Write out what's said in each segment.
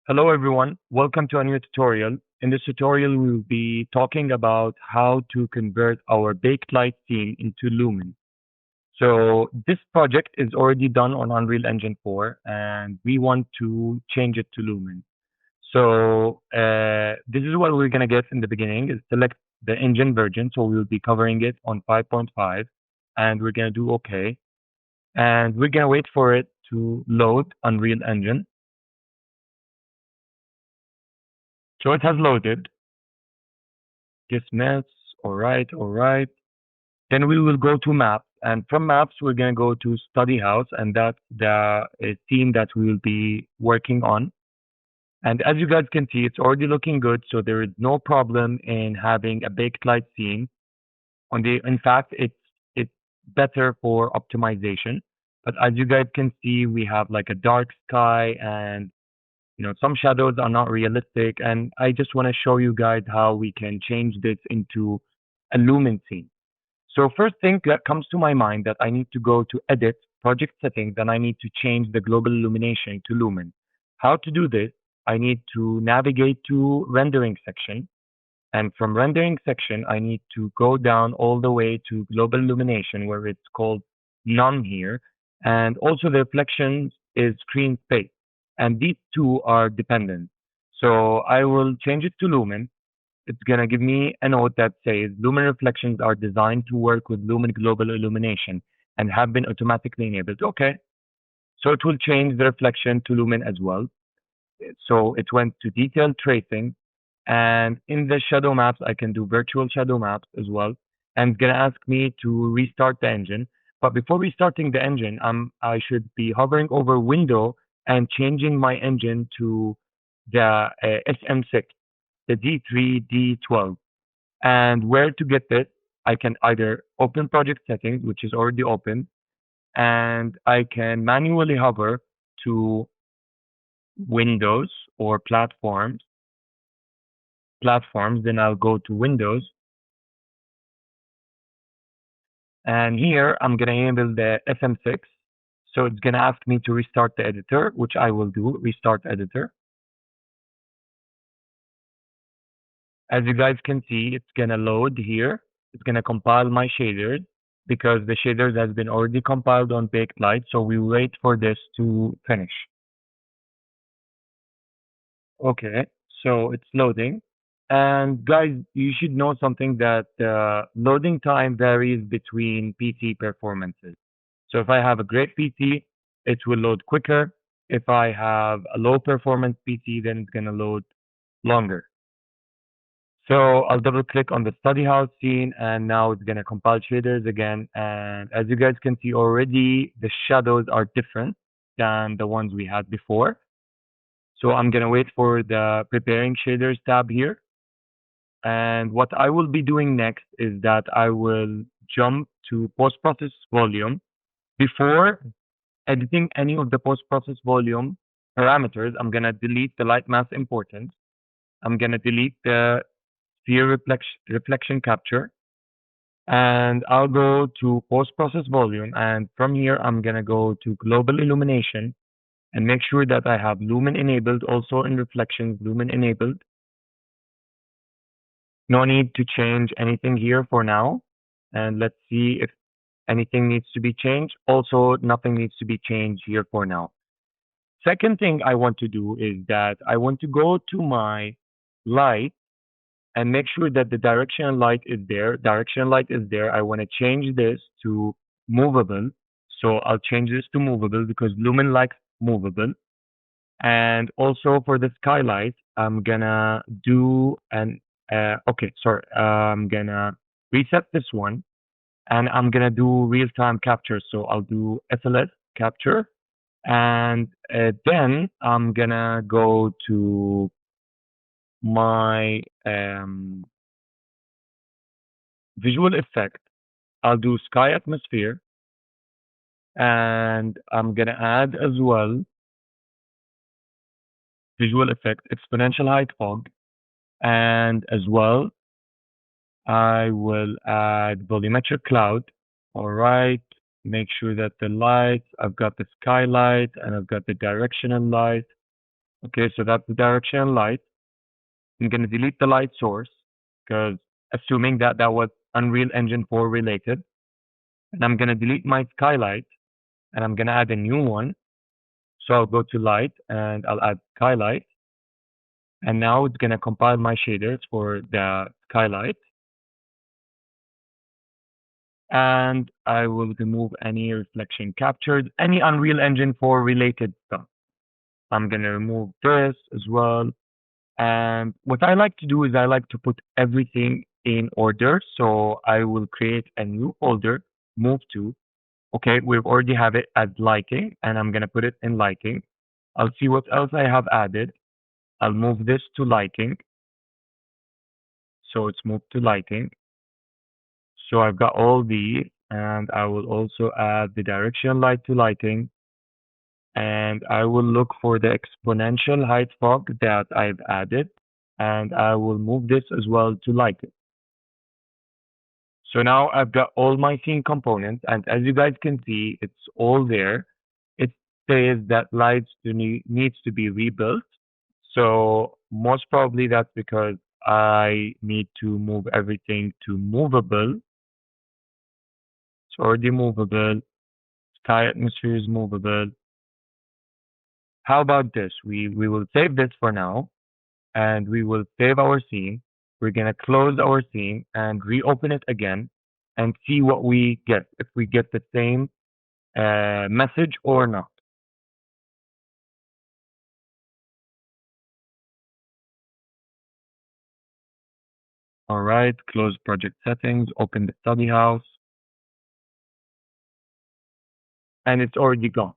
Hello everyone, welcome to a new tutorial. In this tutorial, we will be talking about how to convert our Baked Light scene into Lumen. So this project is already done on Unreal Engine 4 and we want to change it to Lumen. So this is what we're going to get in the beginning is select the engine version. So we'll be covering it on 5.5 and we're going to do OK. And we're going to wait for it to load Unreal Engine. So it has loaded. Dismiss. All right, all right. Then we will go to maps, and from maps we're gonna go to study house, and that's the theme that we will be working on. And as you guys can see, it's already looking good, so there is no problem in having a baked light scene. In fact, it's better for optimization. But as you guys can see, we have like a dark sky and some shadows are not realistic, and I just want to show you guys how we can change this into a lumen scene. So first thing that comes to my mind that I need to go to edit project settings and I need to change the global illumination to lumen. How to do this? I need to navigate to rendering section, and from rendering section I need to go down all the way to global illumination where it's called none here, and also the reflections is screen space, and these two are dependent. So I will change it to lumen. It's going to give me a note that says lumen reflections are designed to work with lumen global illumination and have been automatically enabled. Okay. So it will change the reflection to lumen as well. So it went to detailed tracing, and in the shadow maps, I can do virtual shadow maps as well. And it's going to ask me to restart the engine. But before restarting the engine, I should be hovering over window and changing my engine to the SM6, the D3, D12. And where to get this, I can either open project settings, which is already open, and I can manually hover to Windows or platforms. Then I'll go to Windows. And here I'm going to enable the SM6. So it's going to ask me to restart the editor, which I will do, restart editor. As you guys can see, it's going to load here. It's going to compile my shaders because the shaders has been already compiled on Baked Light. So we wait for this to finish. Okay, so it's loading. And guys, you should know something that loading time varies between PC performances. So if I have a great PC, it will load quicker. If I have a low performance PC, then it's going to load longer. So I'll double click on the study house scene, and now it's going to compile shaders again. And as you guys can see already, the shadows are different than the ones we had before. So I'm going to wait for the preparing shaders tab here. And what I will be doing next is that I will jump to post-process volume. Before editing any of the post-process volume parameters, I'm going to delete the light mass importance. I'm going to delete the sphere reflection capture. And I'll go to post-process volume. And from here, I'm going to go to global illumination and make sure that I have lumen enabled, also in reflections, lumen enabled. No need to change anything here for now. And let's see if anything needs to be changed. Also, nothing needs to be changed here for now. Second thing I want to do is that I want to go to my light and make sure that the directional light is there. Directional light is there. I want to change this to movable. So I'll change this to movable because lumen likes movable. And also for the skylight, I'm gonna do an I'm gonna reset this one, and I'm gonna do real-time capture. So I'll do SLS capture, and then I'm gonna go to my visual effect. I'll do sky atmosphere, and I'm gonna add as well visual effect exponential height fog, and as well I will add volumetric cloud. All right, make sure that the lights, I've got the skylight and I've got the directional light. Okay, so that's the directional light. I'm going to delete the light source because assuming that that was Unreal Engine 4 related. And I'm going to delete my skylight and I'm going to add a new one. So I'll go to light and I'll add skylight. And now it's going to compile my shaders for the skylight. And I will remove any reflection captured, any Unreal Engine 4 related stuff. I'm going to remove this as well. And what I like to do is I like to put everything in order. So I will create a new folder, move to. Okay, we already have it as lighting, and I'm going to put it in lighting. I'll see what else I have added. I'll move this to lighting. So it's moved to lighting. So I've got all these, and I will also add the directional light to lighting. And I will look for the exponential height fog that I've added, and I will move this as well to lighting. So now I've got all my scene components, and as you guys can see, it's all there. It says that lights needs to be rebuilt. So most probably that's because I need to move everything to movable. It's already movable. Sky atmosphere is movable. How about this? We will save this for now, and we will save our scene. We're gonna close our scene and reopen it again and see what we get, if we get the same message or not. All right, close project settings, open the study house, and it's already gone.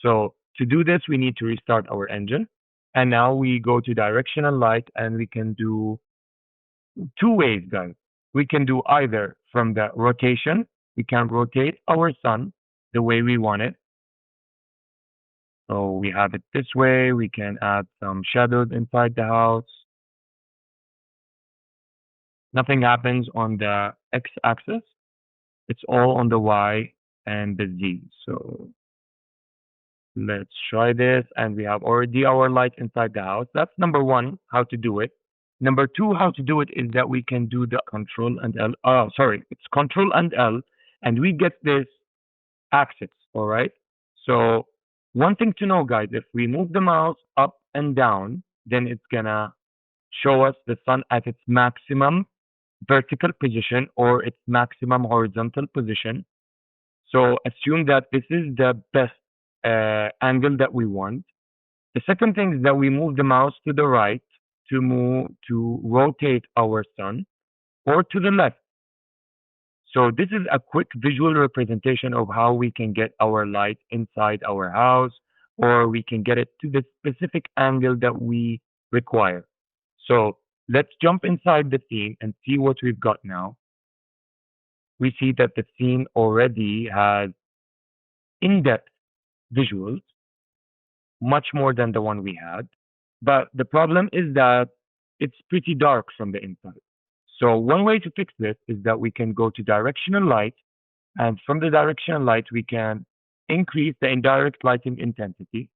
So to do this, we need to restart our engine. And now we go to directional light and we can do two ways, guys. We can do either from the rotation, we can rotate our sun the way we want it. So we have it this way. We can add some shadows inside the house. Nothing happens on the x-axis. It's all on the y and the z. So let's try this. And we have already our light inside the house. That's number one, how to do it. Number two, how to do it is that we can do the control and L. Oh, sorry, it's control and L. And we get this axis, all right? So one thing to know, guys, if we move the mouse up and down, then it's gonna show us the sun at its maximum vertical position or its maximum horizontal position. So assume that this is the best angle that we want. The second thing is that we move the mouse to the right to rotate our sun, or to the left. So this is a quick visual representation of how we can get our light inside our house, or we can get it to the specific angle that we require. So let's jump inside the scene and see what we've got now. We see that the scene already has in-depth visuals, much more than the one we had. But the problem is that it's pretty dark from the inside. So one way to fix this is that we can go to directional light, and from the directional light, we can increase the indirect lighting intensity,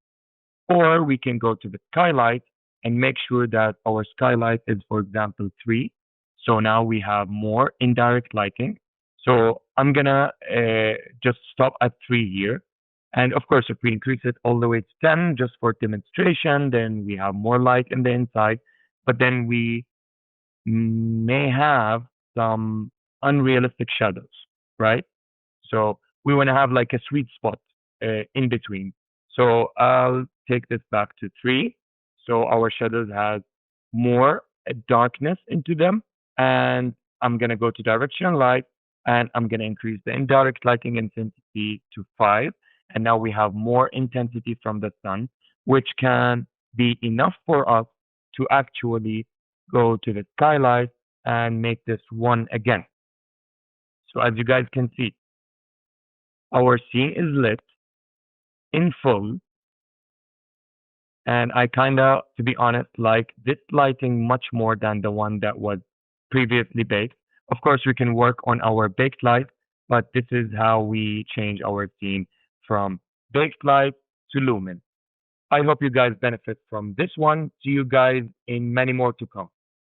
or we can go to the skylight and make sure that our skylight is, for example, 3. So now we have more indirect lighting. So I'm gonna just stop at 3 here. And of course, if we increase it all the way to 10, just for demonstration, then we have more light in the inside. But then we may have some unrealistic shadows, right? So we want to have like a sweet spot in between. So I'll take this back to 3. So our shadows has more darkness into them. And I'm going to go to directional light, and I'm going to increase the indirect lighting intensity to 5. And now we have more intensity from the sun, which can be enough for us to actually go to the skylight and make this 1 again. So as you guys can see, our scene is lit in full. And I kind of, to be honest, like this lighting much more than the one that was previously baked. Of course, we can work on our baked light, but this is how we change our scene from baked light to Lumen. I hope you guys benefit from this one. See you guys in many more to come.